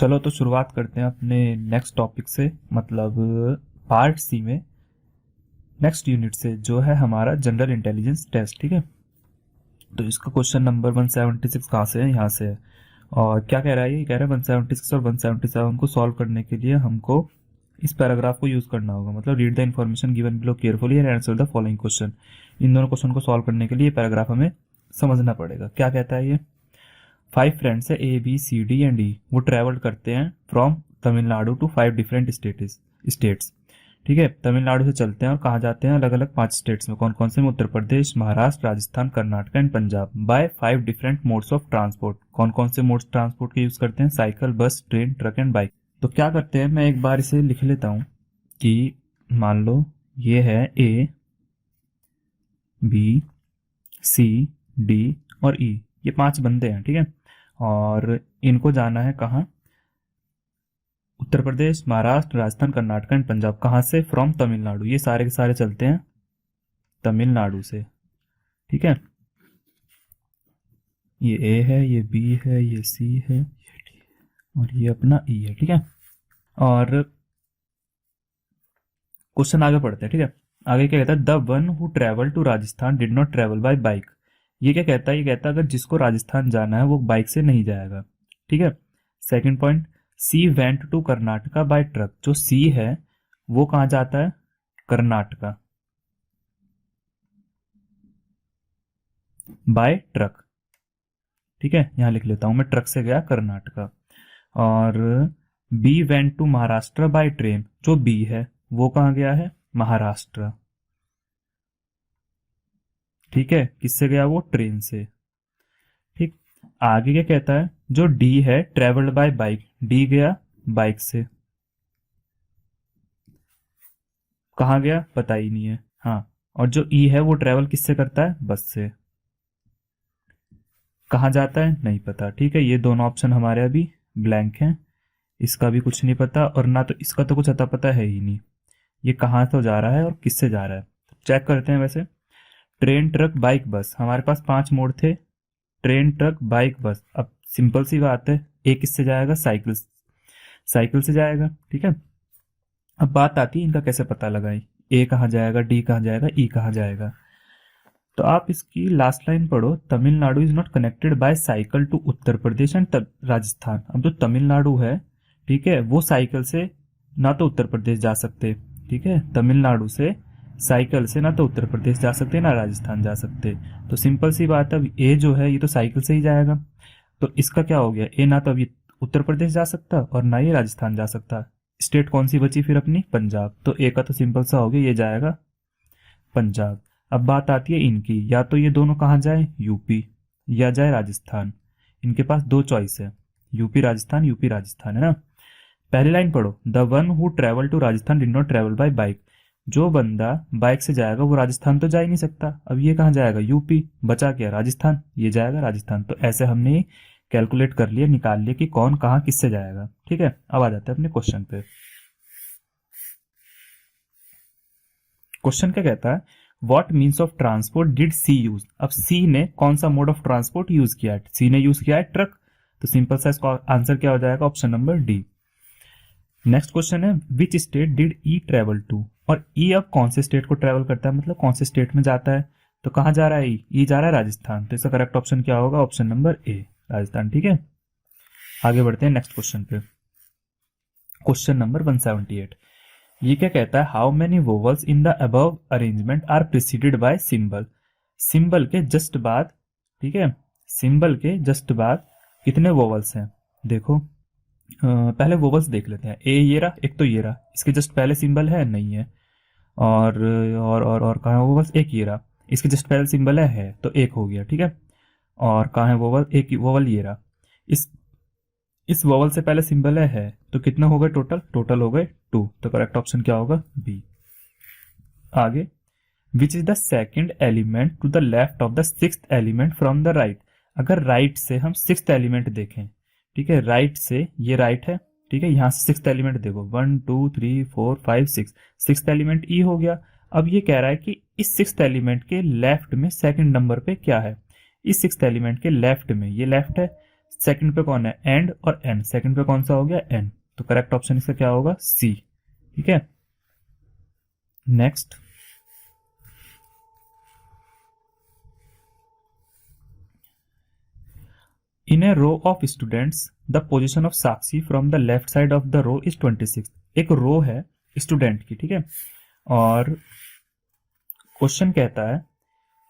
चलो तो शुरुआत करते हैं अपने नेक्स्ट टॉपिक से, मतलब पार्ट सी में नेक्स्ट यूनिट से, जो है हमारा जनरल इंटेलिजेंस टेस्ट। ठीक है, तो इसका क्वेश्चन नंबर 176 कहाँ से है? यहाँ से है। और क्या कह रहा है? ये कह रहा है 176 और 177 को सॉल्व करने के लिए हमको इस पैराग्राफ को यूज करना होगा, मतलब read the information given below carefully and answer the following question. इन दोनों क्वेश्चन को सॉल्व करने के लिए पैराग्राफ हमें समझना पड़ेगा। क्या कहता है ये? 5 फ्रेंड्स है A B C D and E, वो ट्रैवल करते हैं from Tamil Nadu to 5 different states. ठीक है, तमिलनाडु से चलते हैं और कहाँ जाते हैं? अलग अलग 5 स्टेट्स में। कौन कौन से में? Uttar Pradesh, Maharashtra, Rajasthan, Karnataka and Punjab. By 5 different modes of transport. कौन कौन से मोड्स ट्रांसपोर्ट के यूज करते हैं? साइकिल, बस, ट्रेन, ट्रक एंड बाइक। तो क्या करते हैं, मैं एक बार इसे लिख लेता हूँ कि मान लो ये है ए बी सी डी और ई, ये 5 बंदे हैं। ठीक है, और इनको जाना है कहाँ? उत्तर प्रदेश, महाराष्ट्र, राजस्थान, कर्नाटक एंड पंजाब। कहाँ से? फ्रॉम तमिलनाडु। ये सारे के सारे चलते हैं तमिलनाडु से। ठीक है, ये ए है, ये बी है, ये सी है, ये डी है और ये अपना ई है। ठीक है, और क्वेश्चन आगे पढ़ते हैं। ठीक है, आगे क्या कहता है? The one who travel to Rajasthan did not travel by bike. ये क्या कहता है? ये कहता है अगर जिसको राजस्थान जाना है वो बाइक से नहीं जाएगा। ठीक है, second point, C went to Karnataka by truck. जो सी है वो कहाँ जाता है? Karnataka by truck. ठीक है, यहां लिख लेता हूं मैं, ट्रक से गया कर्नाटका। और B went to Maharashtra by train. जो बी है वो कहाँ गया है? महाराष्ट्र। ठीक है, किससे गया वो? ट्रेन से। ठीक, आगे क्या कहता है? जो डी है ट्रेवल्ड बाय बाइक, डी गया बाइक से। कहाँ गया? पता ही नहीं है। हाँ, और जो ई है वो ट्रेवल किससे करता है? बस से। कहाँ जाता है? नहीं पता। ठीक है, ये दोनों ऑप्शन हमारे अभी ब्लैंक हैं, इसका भी कुछ नहीं पता और ना तो इसका तो कुछ अता पता है ही नहीं। ये कहाँ तो जा रहा है और किससे जा रहा है? चेक करते हैं। वैसे ट्रेन, ट्रक, बाइक, बस, हमारे पास 5 मोड थे। ट्रेन, ट्रक, बाइक, बस। अब सिंपल सी बात है, ए किससे जाएगा? साइकिल, साइकिल से जाएगा। ठीक है, अब बात आती है इनका कैसे पता लगाएं। ए कहाँ जाएगा, डी कहाँ जाएगा, ई कहाँ जाएगा? तो आप इसकी लास्ट लाइन पढ़ो, Tamil Nadu is not connected by cycle to Uttar Pradesh and Rajasthan. अब जो तमिलनाडु है, ठीक है, वो साइकिल से ना तो उत्तर प्रदेश जा सकते। ठीक है, तमिलनाडु से साइकिल से ना तो उत्तर प्रदेश जा सकते ना राजस्थान जा सकते। तो सिंपल सी बात है, अब ए जो है ये तो साइकिल से ही जाएगा, तो इसका क्या हो गया? ए ना तो अभी उत्तर प्रदेश जा सकता और ना ये राजस्थान जा सकता। स्टेट कौन सी बची फिर अपनी? पंजाब। तो ए का तो सिंपल सा हो गया, ये जाएगा पंजाब। अब बात आती है इनकी, या तो ये दोनों कहाँ जाए? यूपी, या जाए राजस्थान। इनके पास 2 चॉइस है, यूपी राजस्थान, यूपी राजस्थान, है ना। पहली लाइन पढ़ो, the one who travel to Rajasthan did not travel by bike. जो बंदा बाइक से जाएगा वो राजस्थान तो जा ही नहीं सकता। अब ये कहाँ जाएगा? यूपी। बचा क्या? राजस्थान। ये जाएगा राजस्थान। तो ऐसे हमने कैलकुलेट कर लिया, निकाल लिया कि कौन कहाँ किससे जाएगा। ठीक है, अब आ जाते हैं अपने क्वेश्चन पे। क्वेश्चन क्या कहता है? What means of transport did C use. अब सी ने कौन सा मोड ऑफ ट्रांसपोर्ट यूज किया है? सी ने यूज किया है ट्रक। तो सिंपल सा इसका आंसर क्या हो जाएगा? Option number D. Next question है, which state did E travel to. और ई अब कौन से स्टेट को ट्रेवल करता है, मतलब कौन से स्टेट में जाता है? तो कहाँ जा रहा है? ई जा रहा है राजस्थान। तो इसका करेक्ट ऑप्शन क्या होगा? Option number A, Rajasthan. ठीक है, आगे बढ़ते हैं नेक्स्ट क्वेश्चन पे। क्वेश्चन नंबर 178, ये क्या कहता है? How many vowels in the above arrangement are preceded by symbol. Symbol के जस्ट बाद, ठीक है, सिंबल के जस्ट बाद कितने वोवल्स हैं? देखो, पहले वोवल्स देख लेते हैं। ए ये रहा, एक तो ये रहा, इसके जस्ट पहले सिंबल है? नहीं है। और कहाँ है वोवल्स? एक ये रहा, इसके जस्ट पहले सिंबल है तो एक हो गया। ठीक है, और कहाँ है वोवल? एक वोवल ये रहा, इस वोवल से पहले सिंबल है तो कितने हो गए टोटल? टोटल हो गए 2। तो करेक्ट ऑप्शन क्या होगा? बी। आगे, which is the second element to the left of the 6th element from the right. अगर राइट से हम 6th एलिमेंट देखें, ठीक है, राइट से, ये राइट है, ठीक है, यहां से 6th एलिमेंट देखो, 1 2 3 4 5 6, 6th एलिमेंट ई हो गया। अब ये कह रहा है कि इस 6th एलिमेंट के लेफ्ट में सेकंड नंबर पे क्या है? इस 6th एलिमेंट के लेफ्ट में, ये लेफ्ट है, सेकंड पे कौन है, एंड और एन, सेकंड पे कौन सा हो गया, एन, तो करेक्ट ऑप्शन इसका क्या होगा, सी। ठीक है, next, in a row of students the position of Sakshi from the left side of the row is 26। एक रो है स्टूडेंट की, ठीक है, और क्वेश्चन कहता है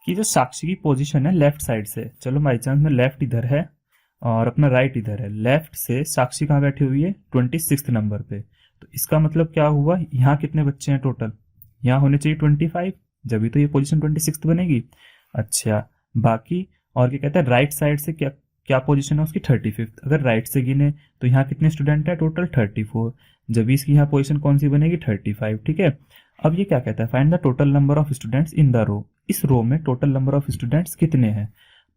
कि जो साक्षी की पोजीशन है लेफ्ट साइड से, चलो बाई चांस में लेफ्ट इधर है और अपना राइट इधर है, लेफ्ट से साक्षी कहाँ बैठी हुई है, 26 नंबर पे। तो इसका मतलब क्या हुआ, यहाँ कितने बच्चे हैं टोटल, यहाँ होने चाहिए 25, जब भी तो ये पोजीशन 26 बनेगी। अच्छा, बाकी और क्या कहता है, राइट साइड से क्या क्या पोजीशन है उसकी, 35। अगर राइट से गिने तो यहाँ कितने स्टूडेंट है, टोटल 34, जब इसकी यहाँ पोजीशन कौन सी बनेगी, 35। ठीक है, अब ये क्या कहता है, find the total number of students in the row. इस रो में टोटल नंबर ऑफ स्टूडेंट्स कितने हैं,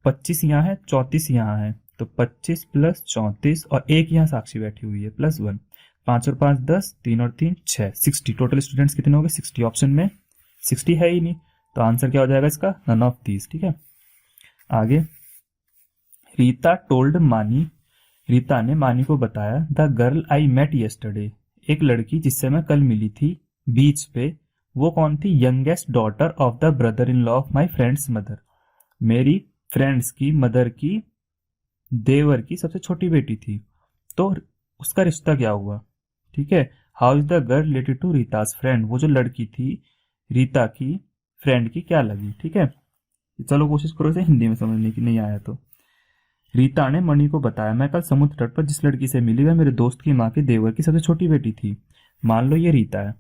25 यहाँ है, 34 यहाँ है, तो 25 प्लस 34 और एक यहाँ साक्षी बैठी हुई है प्लस 1, 5 और 5 10, 3 और 3 6, 60 टोटल स्टूडेंट्स कितने हो गए, 60। ऑप्शन में 60 है ही नहीं, तो आंसर क्या हो जाएगा इसका, नन ऑफ दीज। ठीक है, आगे, रीता टोल्ड मानी, रीता ने मानी को बताया, the girl I met yesterday, एक लड़की जिससे मैं कल मिली थी बीच पे, वो कौन थी, youngest daughter of the brother in law of my friends mother, मेरी फ्रेंड्स की मदर की देवर की सबसे छोटी बेटी थी, तो उसका रिश्ता क्या हुआ। ठीक है, how is the girl related to Rita's friend, वो जो लड़की थी रीता की फ्रेंड की क्या लगी। ठीक है, चलो कोशिश करो इसे हिंदी में समझने की, नहीं आया तो। रीता ने मणि को बताया, मैं कल समुद्र तट पर जिस लड़की से मिली वह मेरे दोस्त की माँ के देवर की सबसे छोटी बेटी थी। मान लो ये रीता है,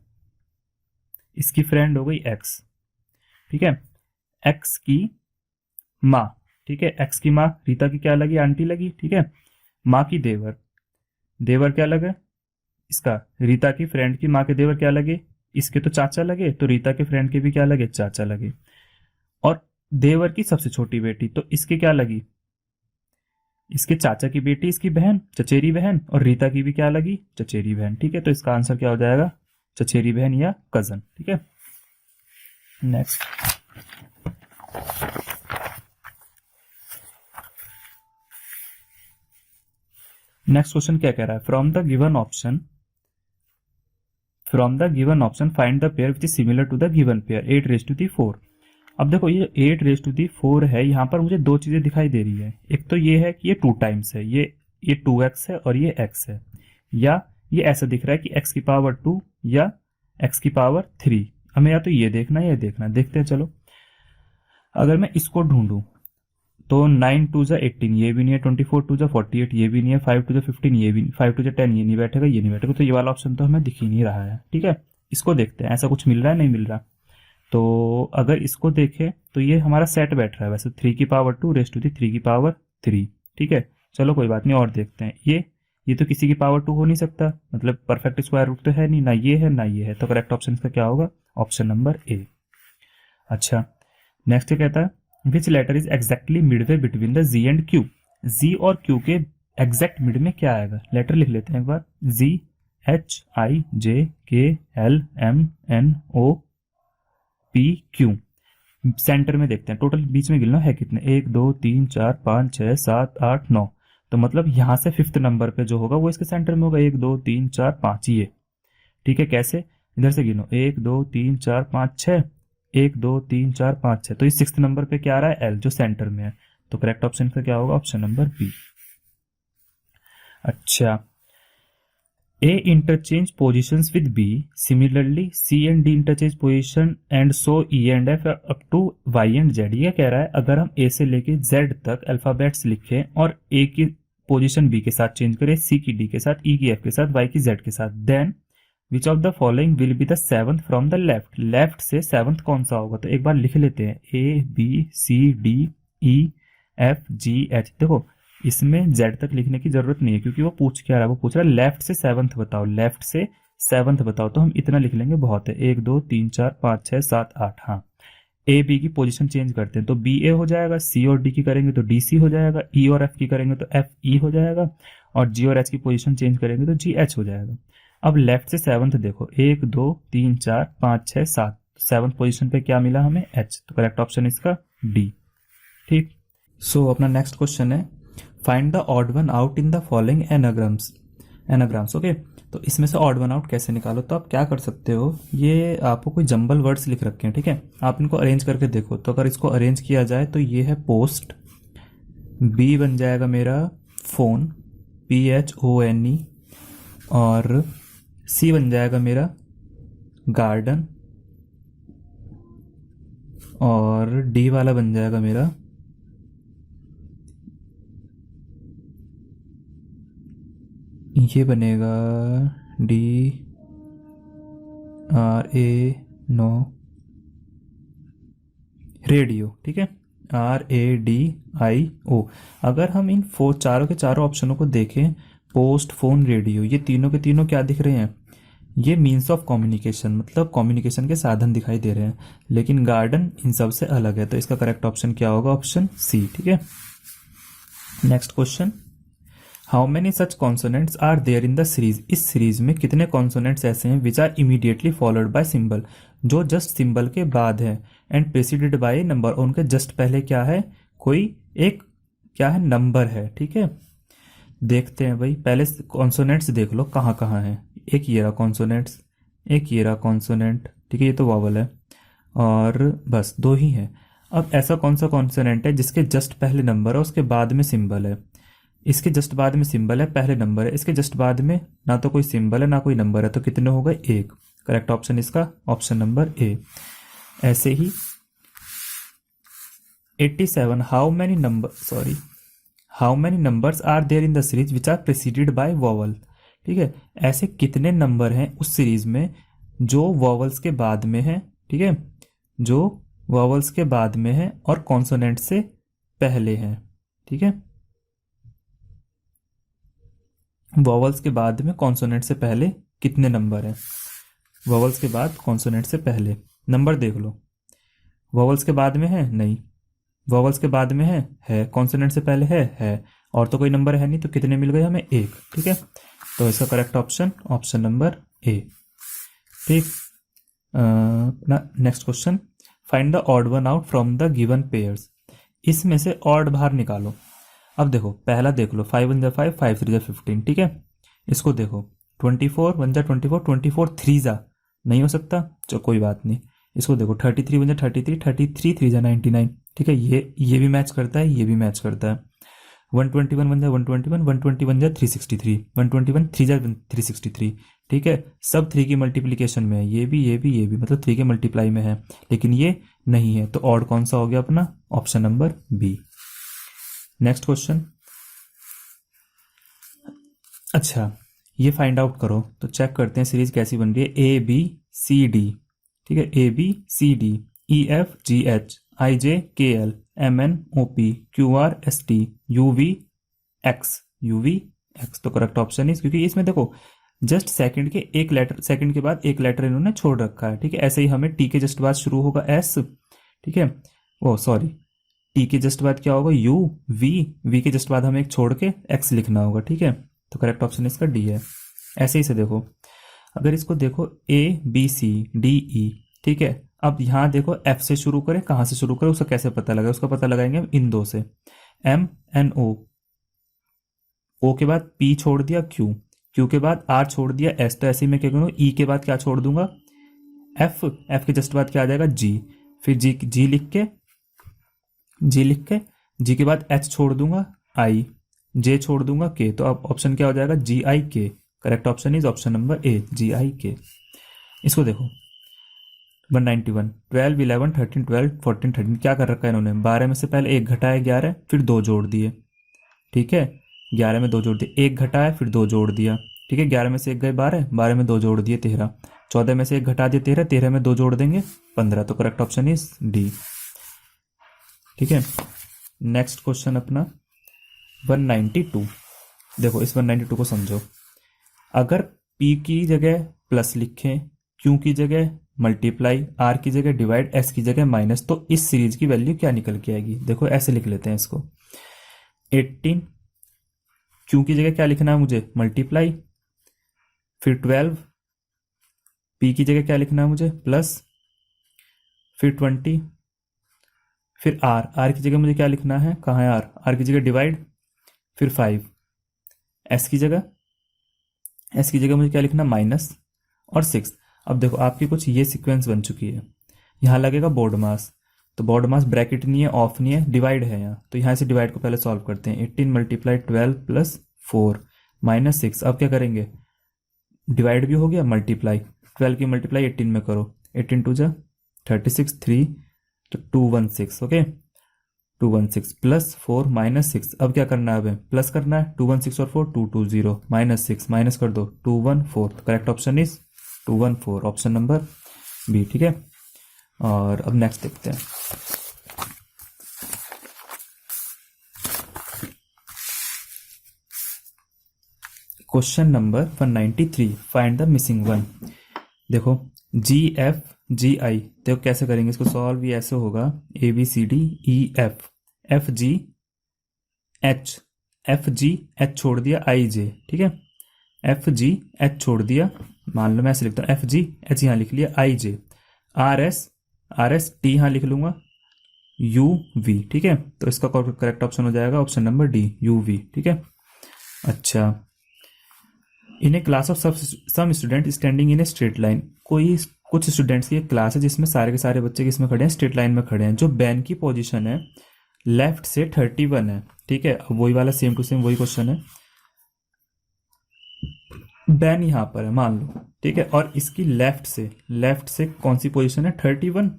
इसकी फ्रेंड हो गई एक्स। ठीक है, एक्स की माँ, ठीक है, एक्स की माँ रीता की क्या लगी, आंटी लगी। ठीक है, माँ की देवर, देवर क्या लगे इसका, रीता की फ्रेंड की माँ के देवर क्या लगे, इसके तो चाचा लगे, तो रीता के फ्रेंड के भी क्या लगे, चाचा लगे। और देवर की सबसे छोटी बेटी, तो इसके क्या लगी, इसके चाचा की बेटी, इसकी बहन, चचेरी बहन, और रीता की भी क्या लगी, चचेरी बहन। ठीक है, तो इसका आंसर क्या हो जाएगा, चचेरी बहन या कजन। ठीक है, नेक्स्ट, नेक्स्ट क्वेश्चन क्या कह रहा है, from the given option find the pair which is similar to the given pair 8⁴। अब देखो ये 8⁴ है, यहाँ पर मुझे दो चीजें दिखाई दे रही है, एक तो ये है कि ये 2 टाइम्स है, ये 2x है और ये x है, या ये ऐसा दिख रहा है कि x की पावर 2 या x की पावर 3। हमें या तो ये देखना है या देखना है, देखते हैं चलो। अगर मैं इसको ढूंढूं तो 9 2 जा 18 ये भी नहीं है, 24 2 जा 48 ये भी नहीं है, 5 2 जा 15 ये भी नहीं, 5 2 जा 10 ये नहीं बैठेगा, ये नहीं बैठेगा, तो ये वाला ऑप्शन तो हमें दिख ही नहीं रहा है। ठीक है, इसको देखते हैं, ऐसा कुछ मिल रहा है, नहीं मिल रहा। तो अगर इसको देखें तो ये हमारा सेट बैठ रहा है वैसे, 3 की पावर 2 रेज़ टू दी 3 की पावर 3। ठीक है, चलो कोई बात नहीं, और देखते हैं। ये तो किसी की पावर 2 हो नहीं सकता, मतलब परफेक्ट स्क्वायर रूट तो है नहीं, ना ये है ना ये है, तो करेक्ट ऑप्शन इसका क्या होगा, ऑप्शन नंबर ए। अच्छा, नेक्स्ट कहता है which letter is exactly midway between the G and Q, G और क्यू के एग्जैक्ट मिड में क्या आएगा, लेटर लिख लेते हैं एक बार, जी H I J K L M N O P Q. Center में देखते हैं, टोटल बीच में गिनना है कितने, 1 2 3 4 5 6 7 8 9, तो मतलब यहां से 5th नंबर पे जो होगा वो इसके सेंटर में होगा, 1 2 3 4 5 ये। ठीक है, कैसे, इधर से गिनो, 1 2 3 4 5 6, 1 2 3 4 5 6, तो इस 6th नंबर पे क्या आ रहा है, एल जो सेंटर में है, तो करेक्ट ऑप्शन का क्या होगा, ऑप्शन नंबर बी। अच्छा, A interchange positions with B. Similarly, C and D interchange position and so E and F up to Y and Z. ये कह रहा है अगर हम A से लेके Z तक अल्फाबेट्स लिखें और A की पोजीशन B के साथ चेंज करें, C की D के साथ, E की F के साथ, Y की Z के साथ, then which of the following will be the 7th from the left. Left से 7th कौन सा होगा, तो एक बार लिख लेते हैं, A B C D E F G H। देखो इसमें Z तक लिखने की जरूरत नहीं है क्योंकि वो पूछ क्या रहा है, वो पूछ रहा है लेफ्ट से 7th बताओ, लेफ्ट से 7th बताओ, तो हम इतना लिख लेंगे बहुत है, 1 2 3 4 5 6 7 8। हाँ, ए बी की पोजीशन चेंज करते हैं तो बी ए हो जाएगा, सी और डी की करेंगे तो डी सी हो जाएगा, ई और एफ की करेंगे तो एफ ई हो जाएगा, और जी और एच की पोजीशन चेंज करेंगे तो जी एच हो जाएगा। अब लेफ्ट से 7th देखो, 1 2 3 4 5 6 7, 7th पोजीशन पे क्या मिला हमें, एच, तो करेक्ट ऑप्शन इसका डी। ठीक, सो अपना नेक्स्ट क्वेश्चन है find the odd one out in the following anagrams. Okay, तो इसमें से ऑड वन आउट कैसे निकालो? तो आप क्या कर सकते हो, ये आपको कोई जंबल वर्ड्स लिख रखे हैं, ठीक है, आप इनको अरेंज करके देखो। तो अगर इसको अरेंज किया जाए तो ये है पोस्ट, बी बन जाएगा मेरा फोन, PHONE, और सी बन जाएगा मेरा गार्डन, और डी वाला बन जाएगा मेरा ये बनेगा DRA, रेडियो, ठीक है, RADIO। अगर हम इन चारों के चारों ऑप्शनों को देखें, पोस्ट, फोन, रेडियो, ये तीनों के तीनों क्या दिख रहे हैं? ये मीन्स ऑफ कम्युनिकेशन, मतलब कम्युनिकेशन के साधन दिखाई दे रहे हैं, लेकिन गार्डन इन सब से अलग है। तो इसका करेक्ट ऑप्शन क्या होगा? ऑप्शन सी, ठीक है। Next question, how many such consonants are there in the series? इस सीरीज में कितने कॉन्सोनेंट्स ऐसे हैं which are immediately followed by symbol, जो जस्ट सिंबल के बाद है, एंड प्रेसिडेड बाय नंबर, उनके जस्ट पहले क्या है? कोई एक क्या है? नंबर है, ठीक है। देखते हैं भाई, पहले कॉन्सोनेंट्स देख लो कहाँ कहाँ है। एक ये रहा कॉन्सोनेंट्स, एक ये रहा कॉन्सोनेंट, ठीक है, ये तो वावल है, और बस दो ही है। अब ऐसा कौन सा कॉन्सोनेंट है जिसके जस्ट पहले नंबर है, उसके बाद में सिंबल है? इसके जस्ट बाद में सिंबल है, पहले नंबर है, इसके जस्ट बाद में ना तो कोई सिंबल है ना कोई नंबर है, तो कितने हो गए? एक। करेक्ट ऑप्शन इसका ऑप्शन नंबर ए। ऐसे ही 87, how many numbers are there in the series which are preceded by vowel? ठीक है, ऐसे कितने नंबर हैं उस सीरीज में जो वॉवल्स के बाद में है, ठीक है, जो वॉवल्स के बाद में है और कॉन्सोनेंट से पहले है, ठीक है, वॉवल्स के बाद में कॉन्सोनेंट से पहले कितने नंबर हैं? वॉवल्स के बाद कॉन्सोनेंट से पहले नंबर देख लो। वॉवल्स के बाद में है? नहीं। वॉवल्स के बाद में है। कॉन्सोनेंट से पहले है, और तो कोई नंबर है नहीं, तो कितने मिल गए हमें? एक, ठीक है। तो इसका correct option option number A, ठीक। Next question, find the odd one out from the given pairs. इसमें से ऑड बाहर निकालो। अब देखो, पहला देख लो, 5 1 5, 5 3 15, ठीक है। इसको देखो, 24 1 24, 24 3 नहीं हो सकता, चलो कोई बात नहीं। इसको देखो, 33 1 33, 33 3 99, ठीक है, ये भी मैच करता है, ये भी मैच करता है। 121 1 121, 121 363, 121 3 363, ठीक है, सब 3 की मल्टीप्लीकेशन में है, ये भी मतलब 3 के मल्टीप्लाई में है, लेकिन ये नहीं है। तो ऑड कौन सा हो गया अपना? Option number B. Next question, अच्छा ये फाइंड आउट करो, तो चेक करते हैं सीरीज कैसी बन रही है। ABCD, ठीक है, ABCD, EFGH, IJKL, MNOP, QRST, UVX। तो करेक्ट ऑप्शन है, क्योंकि इसमें देखो जस्ट सेकंड के एक लेटर, सेकंड के बाद एक लेटर इन्होंने छोड़ रखा है, ठीक है। ऐसे ही हमें टी के जस्ट बाद शुरू होगा S, ठीक है, ओ सॉरी, टी के जस्ट बाद क्या होगा? U, V के जस्ट बाद हमें एक छोड़ के X लिखना होगा, ठीक है। तो करेक्ट ऑप्शन इसका डी है। ऐसे ही से देखो, अगर इसको देखो ABCDE, ठीक है, अब यहाँ देखो F से शुरू करें, कहाँ से शुरू करें, उसका कैसे पता लगाए? उसका पता लगाएंगे हम इन दो से, MNO, O के बाद P छोड़ दिया, Q के बाद R छोड़ दिया, S। तो ऐसे ही मैं क्या करूँ? E के बाद क्या छोड़ दूंगा? F के जस्ट बाद क्या आ जाएगा? G, फिर G लिख के G के बाद H छोड़ दूंगा, I, J छोड़ दूंगा, K। तो अब ऑप्शन क्या हो जाएगा? GIK। Correct option is option number A, GIK। इसको देखो, 191, 12 11 13 12 14 13, क्या कर रखा है इन्होंने? 12 में से पहले एक घटाया 11, फिर 2 जोड़ दिए, ठीक है, 11 में 2 जोड़ दिए, एक घटाया फिर 2 जोड़ दिया, ठीक है, 11 में से एक गए 12, 12 में 2 जोड़ दिए 13, 14 में से एक घटा दिए 13, 13 में 2 जोड़ देंगे 15। तो करेक्ट ऑप्शन इज डी, ठीक है। नेक्स्ट क्वेश्चन अपना 192। देखो इस 192 को समझो, अगर P की जगह प्लस लिखें, Q की जगह मल्टीप्लाई, R की जगह डिवाइड, S की जगह माइनस, तो इस सीरीज की वैल्यू क्या निकल के आएगी? देखो ऐसे लिख लेते हैं इसको, 18, Q की जगह क्या लिखना है मुझे? मल्टीप्लाई, फिर 12, P की जगह क्या लिखना है मुझे? प्लस, फिर 20, फिर R की जगह मुझे क्या लिखना है? कहाँ है R की जगह डिवाइड, फिर 5, एस की जगह मुझे क्या लिखना, माइनस और 6। अब देखो आपकी कुछ ये सीक्वेंस बन चुकी है। यहाँ लगेगा बोर्ड मास, तो बोर्ड मास ब्रैकेट नहीं है, ऑफ नहीं है, डिवाइड है यहाँ, तो यहाँ से डिवाइड को पहले सॉल्व करते हैं। 18 मल्टीप्लाई 12 प्लस 4 माइनस 6। अब क्या करेंगे, डिवाइड भी हो गया, मल्टीप्लाई 12 की मल्टीप्लाई 18 में करो, 18 टू जा 36, 3 तो 216, ओके 216 प्लस 4 माइनस 6। अब क्या करना है, हमें प्लस करना है, 216 और 4 220 माइनस 6 माइनस कर दो 214। तो correct option is 214, option number B. ठीक है, और अब नेक्स्ट देखते हैं। Question number 193, find the missing one. देखो जी एफ जी आई, देखो कैसे करेंगे इसको सॉल्व, ये ऐसे होगा A B C D E F, F G H छोड़ दिया आई जे, ठीक है, एफ जी एच छोड़ दिया, मान लो मैं ऐसे लिखता हूँ, एफ जी एच यहाँ लिख लिया, आई जे आर एस टी यहाँ लिख लूंगा, यू वी। ठीक है, तो इसका करेक्ट ऑप्शन हो जाएगा option number D, U V. ठीक है, अच्छा, in a class of some student standing in a straight line, कोई कुछ स्टूडेंट्स की एक क्लास है जिसमें सारे के सारे बच्चे किसमें खड़े हैं, स्ट्रेट लाइन में खड़े हैं। जो बैन की पोजीशन है लेफ्ट से 31 है। ठीक है, अब वही वाला सेम टू सेम वही क्वेश्चन है, बैन यहां पर है मान लो, ठीक है, और इसकी लेफ्ट से कौन सी पोजीशन है, 31।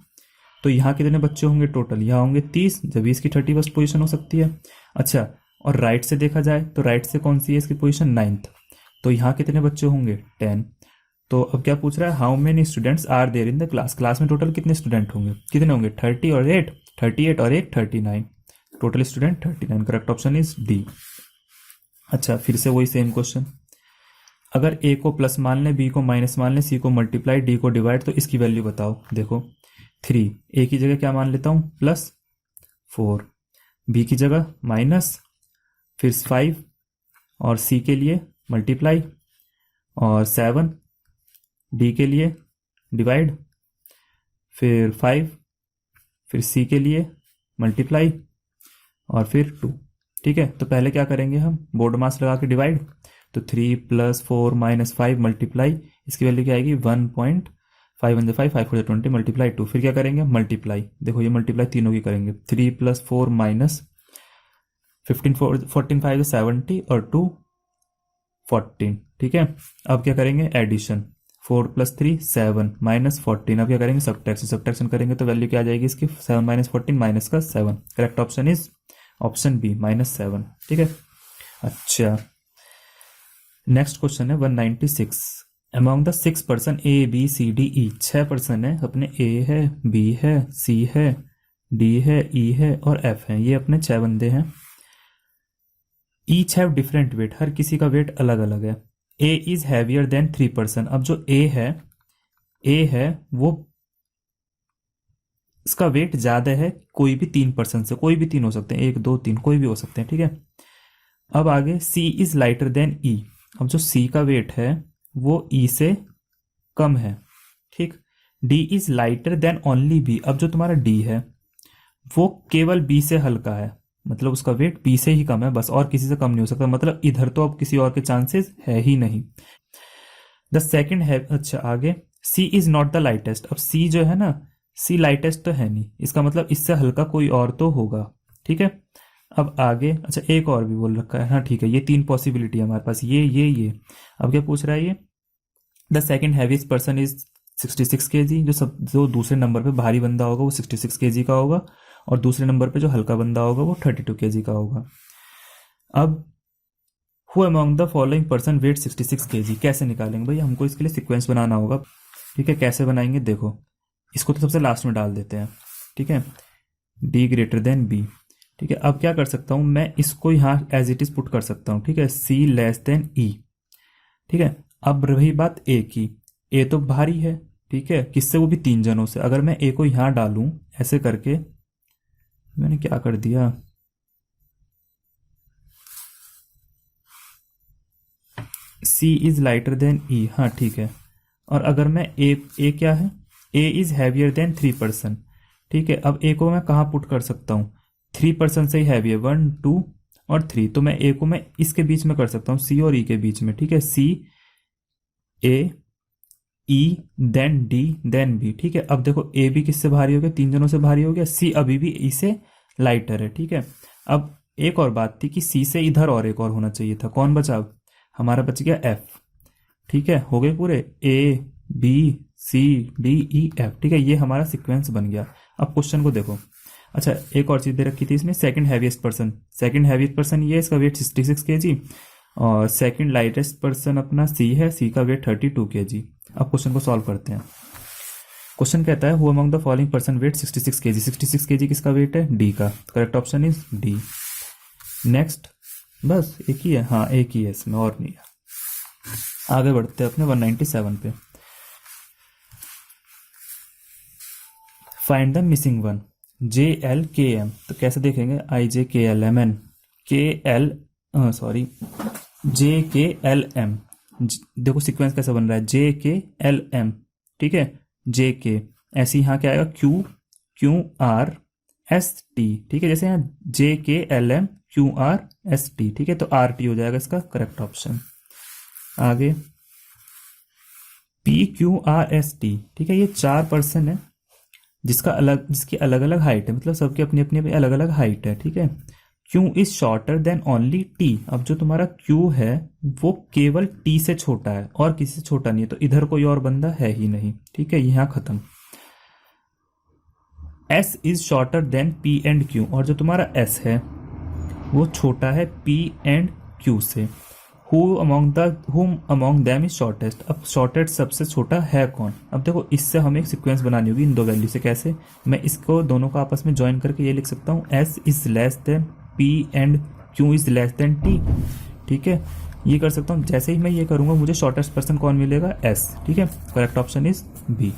तो यहाँ कितने बच्चे होंगे टोटल, यहाँ होंगे 30, जब इसकी 31st पोजीशन हो सकती है। अच्छा, और राइट से देखा जाए तो राइट से कौन सी है इसकी पोजीशन, 9th, तो यहाँ कितने बच्चे होंगे, 10। तो अब क्या पूछ रहा है, how many students are there in the class में टोटल कितने स्टूडेंट होंगे, कितने होंगे, 38 और 1 39, total student 39। Correct option is D. अच्छा, फिर से वही सेम क्वेश्चन, अगर ए को प्लस मान लें, बी को माइनस मान लें, सी को मल्टीप्लाई, डी को डिवाइड, तो इसकी वैल्यू बताओ। देखो 3, ए की जगह क्या मान लेता हूं, प्लस 4, बी की जगह माइनस, फिर 5, और सी के लिए मल्टीप्लाई, और 7, डी के लिए डिवाइड, फिर 5, फिर सी के लिए मल्टीप्लाई, और फिर 2। ठीक है, तो पहले क्या करेंगे हम, बोर्ड मास लगा के डिवाइड, तो 3 प्लस 4 माइनस 5 मल्टीप्लाई, इसकी वैल्यू क्या आएगी 1.5 वन 5 5 4 20 मल्टीप्लाई 2। फिर क्या करेंगे मल्टीप्लाई, देखो ये मल्टीप्लाई तीनों की करेंगे, 3 प्लस 4 माइनस 15 14 5 70 और 2 14। ठीक है, अब क्या करेंगे एडिशन, 4 प्लस 3 7 माइनस 14। अब क्या करेंगे सब्ट्रैक्शन करेंगे, तो वैल्यू क्या आ जाएगी इसकी, 7 माइनस 14 माइनस का 7। Correct option is option B -7। ठीक है, अच्छा, नेक्स्ट क्वेश्चन है 196, among the 6 person A B C D E, 6 person है अपने, ए है, बी है, सी है, डी है, ई है और एफ है, ये अपने 6 बंदे हैं। ईच हैव डिफरेंट वेट, हर किसी का वेट अलग अलग है। ए इज हैवियर देन 3 पर्सन, अब जो ए है वो इसका वेट ज्यादा है कोई भी 3 पर्सन से, कोई भी 3 हो सकते हैं, 1 2 3 कोई भी हो सकते हैं। ठीक है, अब आगे सी इज लाइटर देन ई, अब जो सी का वेट है वो ई से कम है। ठीक, D is lighter than only B, अब जो तुम्हारा डी है वो केवल बी से हल्का है, मतलब उसका वेट बी से ही कम है बस, और किसी से कम नहीं हो सकता, मतलब इधर तो अब किसी और के चांसेस है ही नहीं। द सेकेंड है, अच्छा आगे सी इज नॉट द लाइटेस्ट, अब सी जो है ना, सी लाइटेस्ट तो है नहीं, इसका मतलब इससे हल्का कोई और तो होगा। ठीक है, अब आगे, अच्छा एक और भी बोल रखा है, हाँ ठीक है, ये 3 पॉसिबिलिटी है हमारे पास, ये। अब क्या पूछ रहा है ये, the second heaviest person is 66 kg, जो दूसरे नंबर पे भारी बंदा होगा वो 66 kg का होगा, और दूसरे नंबर पे जो हल्का बंदा होगा वो 32 kg का होगा। अब who among the following person weight 66 kg, कैसे निकालेंगे भाई, हमको इसके लिए सीक्वेंस बनाना होगा। ठीक है, कैसे बनाएंगे, देखो इसको तो सबसे लास्ट में डाल देते हैं। ठीक है, डी ग्रेटर देन बी। ठीक है, अब क्या कर सकता हूं मैं, इसको यहाँ एज इट इज पुट कर सकता हूं। ठीक है, सी लेस देन ई। ठीक है, अब रही बात ए की, ए तो भारी है, ठीक है, किससे, वो भी 3 जनों से। अगर मैं ए को यहां डालूं ऐसे करके, मैंने क्या कर दिया, सी इज लाइटर देन ई, हाँ ठीक है, और अगर मैं ए क्या है, ए इज हैवियर देन 3 पर्सन। ठीक है, अब ए को मैं कहाँ पुट कर सकता हूँ, 3 पर्सन से ही हैवी है, 1 2, और 3, तो मैं ए को मैं इसके बीच में कर सकता हूँ, सी और ई के बीच में, ठीक है, C A E then D then B, ठीक है। अब देखो ए बी किससे भारी हो गया, 3 जनों से भारी हो गया, सी अभी भी ई से लाइटर है, ठीक है। अब एक और बात थी कि सी से इधर और एक और होना चाहिए था, कौन बचा, हमारा बच गया एफ, ठीक है। हो गए पूरे A B C D E F, ठीक है, ये हमारा सीक्वेंस बन गया। अब क्वेश्चन को देखो, अच्छा एक और चीज दे रखी थी इसमें, सेकंड हैवीएस्ट पर्सन ये, इसका वेट 66 kg, और सेकंड लाइटेस्ट पर्सन अपना सी है, सी का वेट 32 kg। अब क्वेश्चन को सॉल्व करते हैं। क्वेश्चन कहता है who among the following person weight 66 kg, 66 kg किसका वेट है, डी का, correct option is D. Next, बस एक ही है, हाँ एक ही है इसमें, और नहीं है। आगे बढ़ते हैं अपने 197 पे। Find the missing one, J L के एम, तो कैसे देखेंगे, आई J K L M N के एल सॉरी जे के एल एम, देखो सीक्वेंस कैसे बन रहा है, जे के एल एम, ठीक है, जे के, ऐसे यहाँ क्या आएगा, Q Q R S T, ठीक है, जैसे यहाँ J K L M Q R S T, ठीक है, तो आर टी हो जाएगा इसका करेक्ट ऑप्शन। आगे P Q R S T, ठीक है, ये 4 पर्सन है जिसकी अलग अलग हाइट है, मतलब सबकी अपनी अपनी अलग अलग हाइट है, ठीक है। Q is shorter than only T, अब जो तुम्हारा क्यू है वो केवल टी से छोटा है और किसी से छोटा नहीं है, तो इधर कोई और बंदा है ही नहीं, ठीक है, यहां खत्म। S is shorter than P and Q, और जो तुम्हारा एस है वो छोटा है पी एंड क्यू से। हुम अमोंग देम इज शॉर्टेस्ट, अब शॉर्टेस्ट सबसे छोटा है कौन, अब देखो इससे हमें एक सीक्वेंस बनानी होगी इन दो वैल्यू से, कैसे, मैं इसको दोनों को आपस में ज्वाइन करके ये लिख सकता हूँ, S is less than P and Q is less than T, ठीक है, ये कर सकता हूँ। जैसे ही मैं ये करूंगा मुझे शॉर्टेस्ट पर्सन कौन मिलेगा, एस, ठीक है, correct option is B.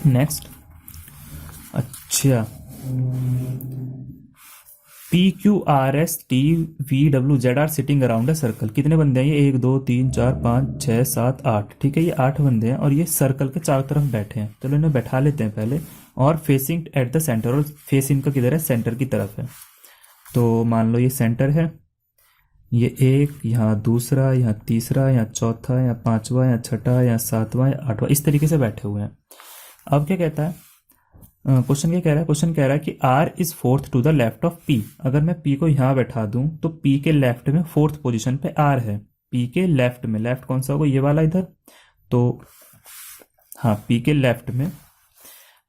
Next, अच्छा P Q R S T V W Z are sitting around a circle, कितने बंदे हैं ये, 1 2 3 4 5 6 7 8, ठीक है, ये 8 बंदे हैं और ये सर्कल के चारों तरफ बैठे हैं, चलो इन्हें बैठा लेते हैं पहले, और फेसिंग एट द सेंटर, और फेस इनका किधर है, सेंटर की तरफ है, तो मान लो ये सेंटर है, ये एक, यहाँ दूसरा, यहाँ तीसरा, यहाँ चौथा, यहाँ पांचवा, यहाँ छठा, यहाँ सातवां, यहाँ आठवां, इस तरीके से बैठे हुए हैं। अब क्या कहता है क्वेश्चन, क्या कह रहा है, क्वेश्चन कह रहा है कि R is fourth to the left of P, अगर मैं P को यहाँ बैठा दूं तो P के लेफ्ट में फोर्थ पोजीशन पे R है, P के लेफ्ट में, लेफ्ट कौन सा होगा, ये वाला इधर, तो हाँ P के लेफ्ट में,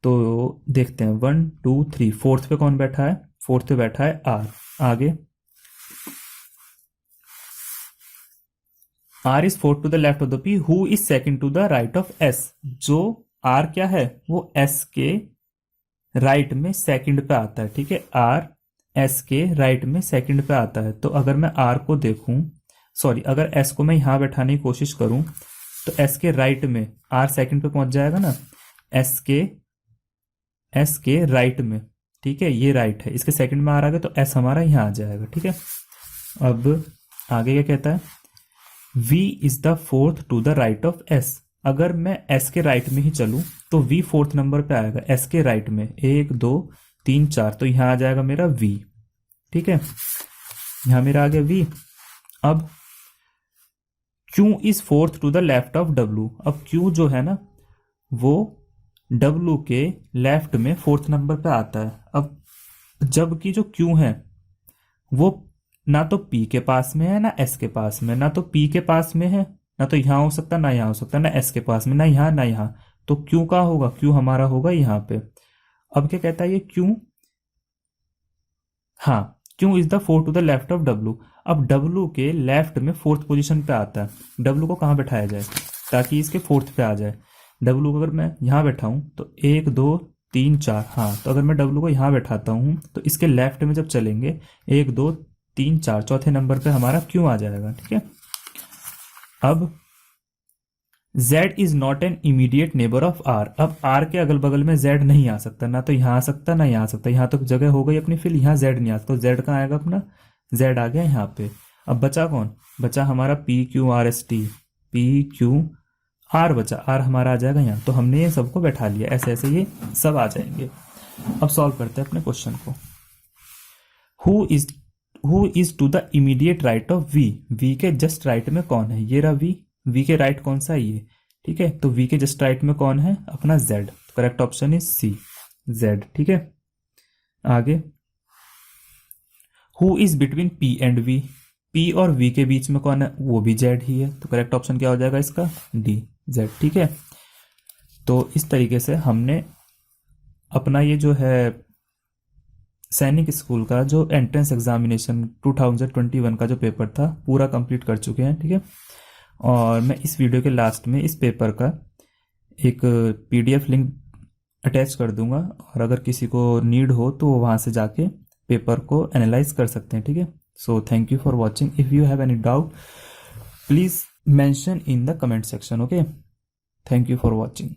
तो देखते हैं 1 2 3, फोर्थ पे कौन बैठा है, फोर्थ पे बैठा है R। आगे R is fourth to the left of the P, who is second to the right of S, जो R क्या है वो S के राइट में सेकंड पे आता है, ठीक है, आर एस के राइट में सेकंड पे आता है, तो अगर मैं आर को देखूं, सॉरी अगर एस को मैं यहां बैठाने की कोशिश करूं तो एस के राइट में आर सेकंड पे पहुंच जाएगा ना, एस के राइट में, ठीक है, ये राइट है, इसके सेकंड में आर आ गया तो एस हमारा यहां आ जाएगा, ठीक है। अब आगे क्या कहता है, V is the fourth to the right of S, अगर मैं एस के राइट में ही चलूं तो वी फोर्थ नंबर पे आएगा, एस के राइट में 1 2 3 4, तो यहां आ जाएगा मेरा वी, ठीक है, यहां मेरा आ गया वी। अब Q is fourth to the left of W, अब क्यू जो है ना वो डब्ल्यू के लेफ्ट में फोर्थ नंबर पे आता है। अब जबकि जो क्यू है वो ना तो पी के पास में है ना एस के पास में, ना तो पी के पास में है, ना तो यहां हो सकता, ना यहां हो सकता, ना एस के पास में, ना यहां ना यहां, तो क्यू का होगा, क्यू हमारा होगा यहां पे। अब क्या कहता है ये क्यू, हाँ Q is the fourth to the left of W, अब डब्ल्यू के लेफ्ट में फोर्थ पोजीशन पे आता है, डब्ल्यू को कहां बैठाया जाए ताकि इसके फोर्थ पे आ जाए, डब्ल्यू को अगर मैं यहां बैठाऊं तो 1 2 3 4, हाँ तो अगर मैं डब्ल्यू को यहां बैठाता हूं तो इसके लेफ्ट में जब चलेंगे 1 2 3 4, चौथे नंबर पे हमारा क्यू आ जाएगा, ठीक है। अब Z is not an immediate neighbour of R, अब R के अगल बगल में Z नहीं आ सकता, ना तो यहां आ सकता ना यहां आ सकता, यहां तक तो जगह हो गई अपनी फिल, यहां Z नहीं आ सकता, तो Z कहां आएगा अपना, Z आ गया यहाँ पे। अब बचा कौन, बचा हमारा P Q R S T, P Q R बचा, R हमारा आ जाएगा यहाँ, तो हमने ये सबको बैठा लिया, ऐसे ऐसे ये सब आ जाएंगे। अब सॉल्व करते हैं अपने क्वेश्चन को, who is to the immediate right of V, V के जस्ट राइट में कौन है, ये रहा वी, वी के राइट कौन सा है ये, ठीक है, तो वी के जस्ट राइट में कौन है, अपना Z, correct option is C, Z, ठीक है। आगे, who is between P and V, P और वी के बीच में कौन है, वो भी जेड ही है, तो करेक्ट ऑप्शन क्या हो जाएगा इसका, डी, जेड, ठीक है। तो इस तरीके से हमने अपना ये जो है सैनिक स्कूल का जो एंट्रेंस एग्जामिनेशन 2021 का जो पेपर था पूरा कंप्लीट कर चुके हैं, ठीक है। और मैं इस वीडियो के लास्ट में इस पेपर का एक पीडीएफ लिंक अटैच कर दूंगा, और अगर किसी को नीड हो तो वो वहाँ से जाके पेपर को एनालाइज कर सकते हैं, ठीक है। So thank you for watching. If you have any doubt please mention in the comment section, okay. Thank you for watching.